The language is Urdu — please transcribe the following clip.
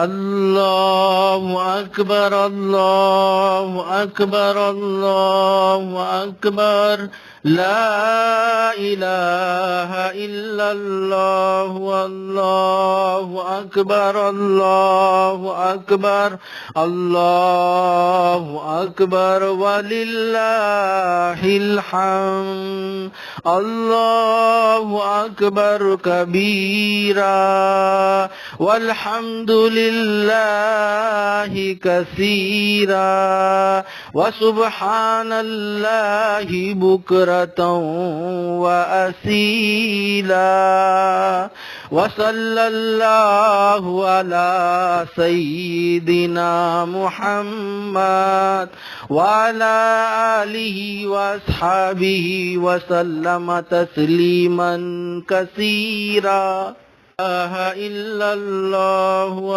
الله أكبر الله أكبر الله أكبر لا إله إلا الله والله أكبر الله أكبر الله أكبر ولله الحمد الله أكبر كبيرا والحمد لله كثيرا وسبحان الله بكرة وأصيلا وصلى الله على سيدنا محمد وعلى آله وأصحابه وسلم تسليما كثيرا لا إله إلا الله